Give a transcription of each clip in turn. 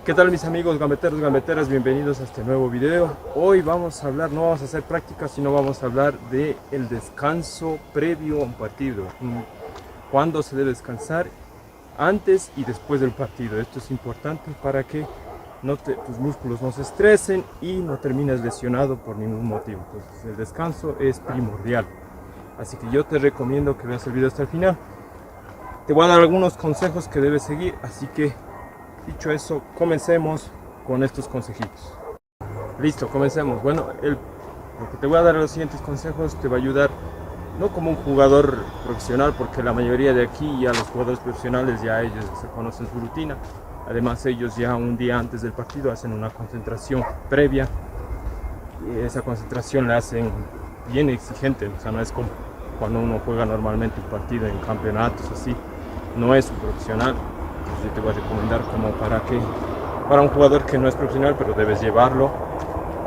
¿Qué tal mis amigos gambeteros, gambeteras? Bienvenidos a este nuevo video. Hoy vamos a hablar, no vamos a hacer prácticas, sino vamos a hablar de el descanso previo a un partido. Cuándo se debe descansar, antes y después del partido. Esto es importante para que tus músculos no se estresen y no termines lesionado por ningún motivo. Entonces el descanso es primordial. Así que yo te recomiendo que veas el video hasta el final. Te voy a dar algunos consejos que debes seguir, así que dicho eso, comencemos con estos consejitos. Listo, comencemos. Bueno, lo que te voy a dar, los siguientes consejos, te va a ayudar no como un jugador profesional, porque la mayoría de aquí ya los jugadores profesionales ya ellos se conocen su rutina. Además ellos ya un día antes del partido hacen una concentración previa y esa concentración la hacen bien exigente, o sea, no es como cuando uno juega normalmente un partido en campeonatos así, no es un profesional. Yo te voy a recomendar como para un jugador que no es profesional, pero debes llevarlo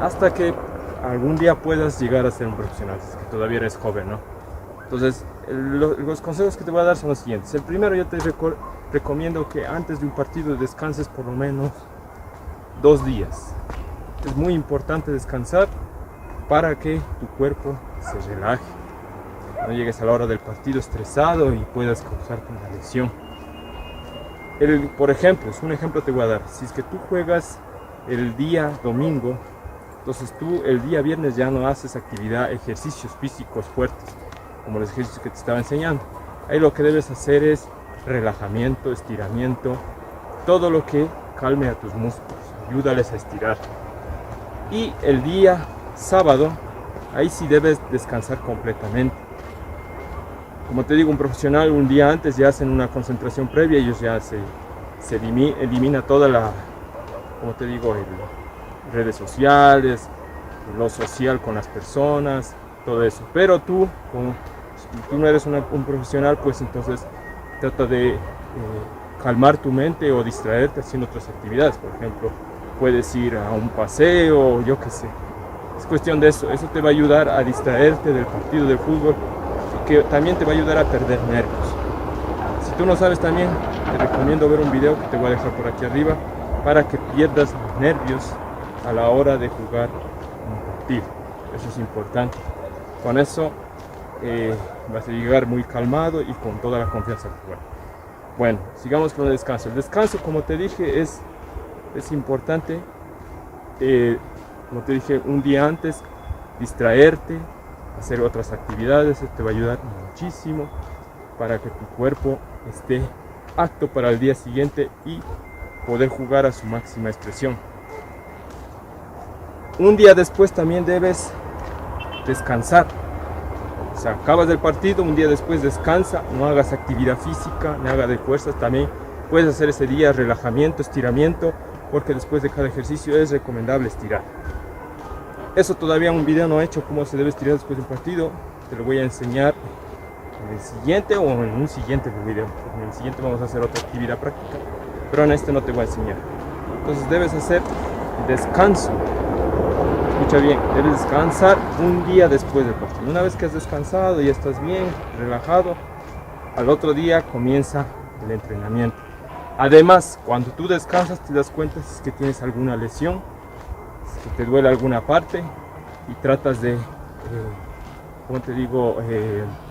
hasta que algún día puedas llegar a ser un profesional, es que todavía eres joven, ¿no? Entonces, los consejos que te voy a dar son los siguientes. El primero, yo te recomiendo que antes de un partido descanses por lo menos 2 días. Es muy importante descansar para que tu cuerpo se relaje, no llegues a la hora del partido estresado y puedas causarte una lesión. Por ejemplo, es un ejemplo te voy a dar. Si es que tú juegas el día domingo, entonces tú el día viernes ya no haces ejercicios físicos fuertes, como los ejercicios que te estaba enseñando. Ahí lo que debes hacer es relajamiento, estiramiento, todo lo que calme a tus músculos, ayúdales a estirar. Y el día sábado, ahí sí debes descansar completamente. Como te digo, un profesional un día antes ya hacen una concentración previa, ellos ya se elimina toda como te digo, redes sociales, lo social con las personas, todo eso. Pero si tú no eres un profesional, pues entonces trata de calmar tu mente o distraerte haciendo otras actividades. Por ejemplo, puedes ir a un paseo, yo qué sé. Es cuestión de eso. Eso te va a ayudar a distraerte del partido de fútbol, que también te va a ayudar a perder nervios. Si tú no sabes también, te recomiendo ver un video que te voy a dejar por aquí arriba para que pierdas nervios a la hora de jugar un partido. Eso es importante. Con eso vas a llegar muy calmado y con toda la confianza al jugar. Bueno, sigamos con el descanso. El descanso, como te dije, es importante. Como te dije, un día antes, distraerte, hacer otras actividades, te va a ayudar muchísimo para que tu cuerpo esté apto para el día siguiente y poder jugar a su máxima expresión. Un día después también debes descansar, o sea, acabas del partido, un día después descansa, no hagas actividad física, no hagas de fuerzas. También puedes hacer ese día relajamiento, estiramiento, porque después de cada ejercicio es recomendable estirar. Eso todavía un video no he hecho, cómo se debe estirar después de un partido. Te lo voy a enseñar en el siguiente o en un siguiente video. En el siguiente vamos a hacer otra actividad práctica, pero en este no te voy a enseñar. Entonces debes hacer descanso. Escucha bien, debes descansar un día después del partido. Una vez que has descansado y estás bien, relajado, al otro día comienza el entrenamiento. Además, cuando tú descansas te das cuenta si es que tienes alguna lesión, que te duele alguna parte, y tratas de, como te digo,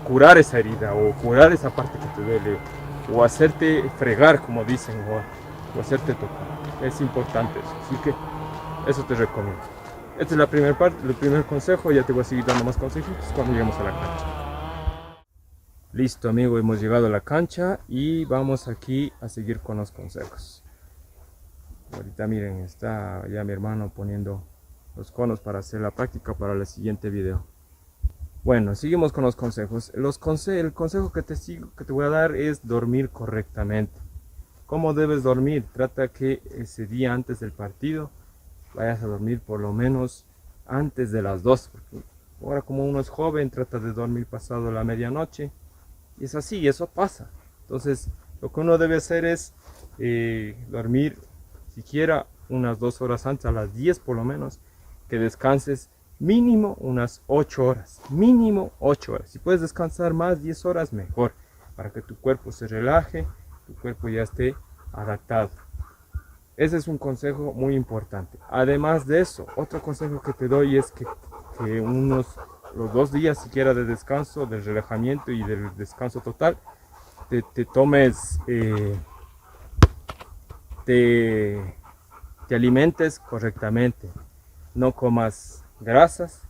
curar esa herida o curar esa parte que te duele, o hacerte fregar, como dicen, o hacerte tocar. Es importante eso, así que eso te recomiendo. Esta es la primera parte, el primer consejo. Ya te voy a seguir dando más consejos cuando lleguemos a la cancha. Listo, amigo, hemos llegado a la cancha y vamos aquí a seguir con los consejos. Ahorita miren, está ya mi hermano poniendo los conos para hacer la práctica para el siguiente video. Bueno, seguimos con los consejos. El consejo que te voy a dar es dormir correctamente. ¿Cómo debes dormir? Trata que ese día antes del partido vayas a dormir por lo menos antes de las 2. Porque ahora, como uno es joven, trata de dormir pasado la medianoche. Y es así, eso pasa. Entonces, lo que uno debe hacer es dormir siquiera unas 2 horas antes, a las 10 por lo menos, que descanses mínimo unas 8 horas, mínimo 8 horas. Si puedes descansar más, 10 horas, mejor, para que tu cuerpo se relaje, tu cuerpo ya esté adaptado. Ese es un consejo muy importante. Además de eso, otro consejo que te doy es que los 2 días siquiera de descanso, del relajamiento y del descanso total, te tomes, te, te alimentes correctamente. No comas grasas,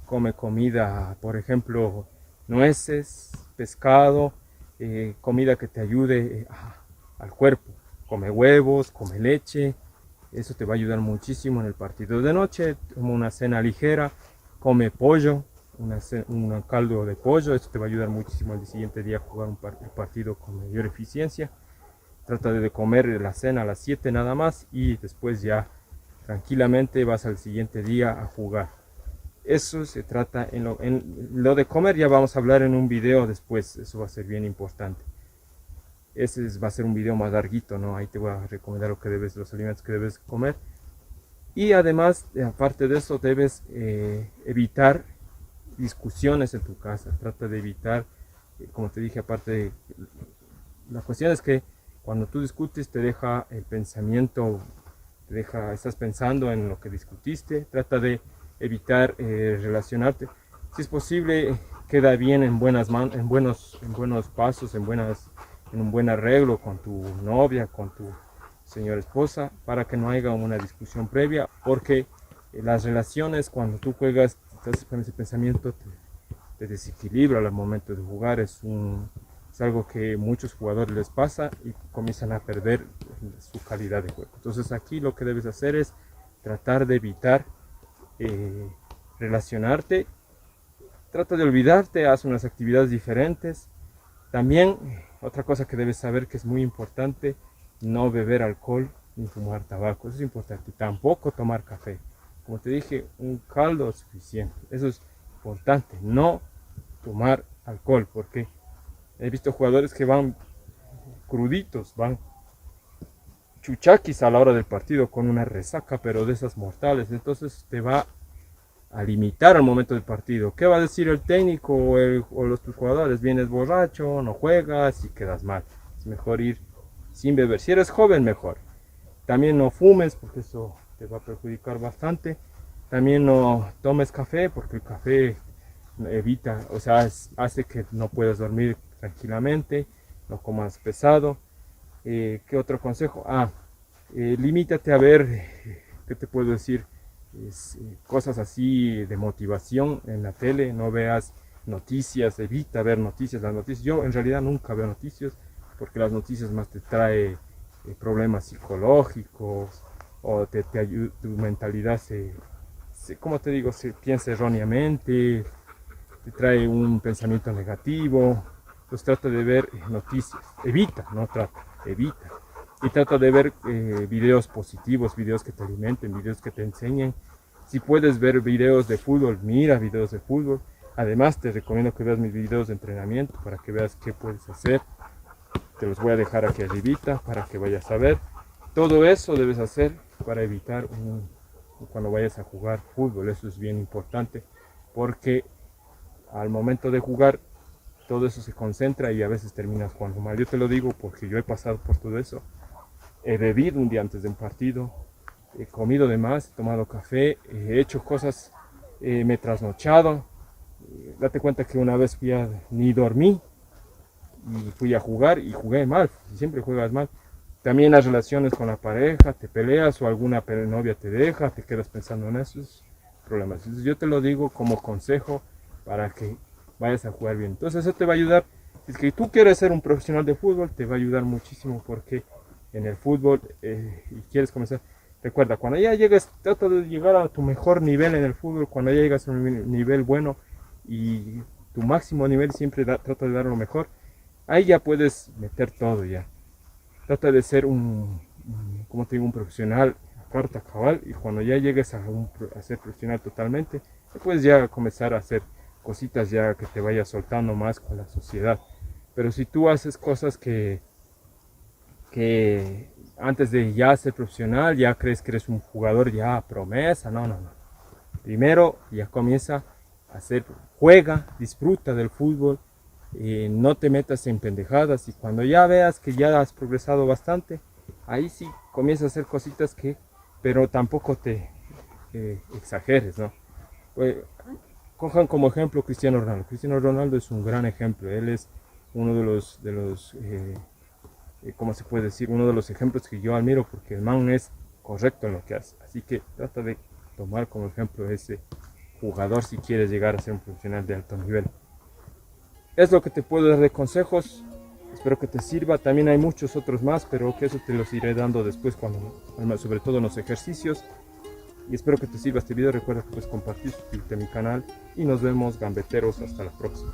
come comida, por ejemplo, nueces, pescado, comida que te ayude al cuerpo. Come huevos, come leche, eso te va a ayudar muchísimo en el partido de noche. Toma una cena ligera, come pollo, un caldo de pollo, eso te va a ayudar muchísimo al siguiente día a jugar un partido con mayor eficiencia. Trata de comer la cena a las 7 nada más y después ya tranquilamente vas al siguiente día a jugar. Eso se trata en lo de comer, ya vamos a hablar en un video después, eso va a ser bien importante. Ese va a ser un video más larguito, ¿no? Ahí te voy a recomendar los alimentos que debes comer. Y además, aparte de eso, debes evitar discusiones en tu casa. Trata de evitar, como te dije, aparte, la cuestión es que cuando tú discutes te deja el pensamiento, estás pensando en lo que discutiste. Trata de evitar relacionarte. Si es posible, queda bien en buenas manos, en buenos pasos, en un buen arreglo con tu novia, con tu señora esposa, para que no haya una discusión previa, porque las relaciones, cuando tú juegas, estás con ese pensamiento, te desequilibra al momento de jugar. Es algo que a muchos jugadores les pasa y comienzan a perder su calidad de juego. Entonces aquí lo que debes hacer es tratar de evitar relacionarte. Trata de olvidarte, haz unas actividades diferentes. También otra cosa que debes saber que es muy importante: no beber alcohol ni fumar tabaco. Eso es importante. Tampoco tomar café. Como te dije, un caldo es suficiente. Eso es importante. No tomar alcohol, porque he visto jugadores que van cruditos, van chuchaquis a la hora del partido con una resaca, pero de esas mortales. Entonces te va a limitar al momento del partido. ¿Qué va a decir el técnico o tus jugadores? Vienes borracho, no juegas y quedas mal. Es mejor ir sin beber. Si eres joven, mejor. También no fumes, porque eso te va a perjudicar bastante. También no tomes café, porque el café evita, o sea, hace que no puedas dormir tranquilamente. No comas pesado. ¿Qué otro consejo? Limítate a ver, ¿qué te puedo decir? Cosas así de motivación en la tele. No veas noticias, evita ver noticias. Las noticias, yo en realidad nunca veo noticias, porque las noticias más te trae problemas psicológicos, o tu mentalidad como te digo, se piensa erróneamente, te trae un pensamiento negativo. Entonces trata de ver noticias, evita. Y trata de ver videos positivos, videos que te alimenten, videos que te enseñen. Si puedes ver videos de fútbol, mira videos de fútbol. Además te recomiendo que veas mis videos de entrenamiento para que veas qué puedes hacer. Te los voy a dejar aquí arribita para que vayas a ver. Todo eso debes hacer para evitar cuando vayas a jugar fútbol. Eso es bien importante, porque al momento de jugar todo eso se concentra y a veces terminas jugando mal. Yo te lo digo porque yo he pasado por todo eso. He bebido un día antes de un partido, he comido de más, he tomado café, he hecho cosas, me he trasnochado. Date cuenta que una vez ni dormí y fui a jugar y jugué mal. Siempre juegas mal. También las relaciones con la pareja, te peleas o alguna novia te deja, te quedas pensando en esos problemas. Entonces yo te lo digo como consejo para que vayas a jugar bien. Entonces eso te va a ayudar. Si es que tú quieres ser un profesional de fútbol, te va a ayudar muchísimo, porque en el fútbol y quieres comenzar, recuerda, cuando ya llegues, trata de llegar a tu mejor nivel en el fútbol. Cuando ya llegas a un nivel bueno y tu máximo nivel, siempre trata de dar lo mejor. Ahí ya puedes meter todo ya. Trata de ser un profesional a carta cabal, y cuando ya llegues a ser profesional totalmente, puedes ya comenzar a hacer cositas ya que te vayas soltando más con la sociedad. Pero si tú haces cosas que antes de ya ser profesional ya crees que eres un jugador ya promesa, no. Primero ya comienza a juega, disfruta del fútbol, no te metas en pendejadas, y cuando ya veas que ya has progresado bastante, ahí sí comienza a hacer cositas que, pero tampoco te exageres, ¿no? Pues, cojan como ejemplo Cristiano Ronaldo. Cristiano Ronaldo es un gran ejemplo. Él es uno ¿cómo se puede decir? Uno de los ejemplos que yo admiro porque el man es correcto en lo que hace. Así que trata de tomar como ejemplo ese jugador si quieres llegar a ser un profesional de alto nivel. Es lo que te puedo dar de consejos. Espero que te sirva. También hay muchos otros más, pero que eso te los iré dando después, sobre todo en los ejercicios. Y espero que te sirva este video. Recuerda que puedes compartir, suscribirte a mi canal. Y nos vemos, gambeteros. Hasta la próxima.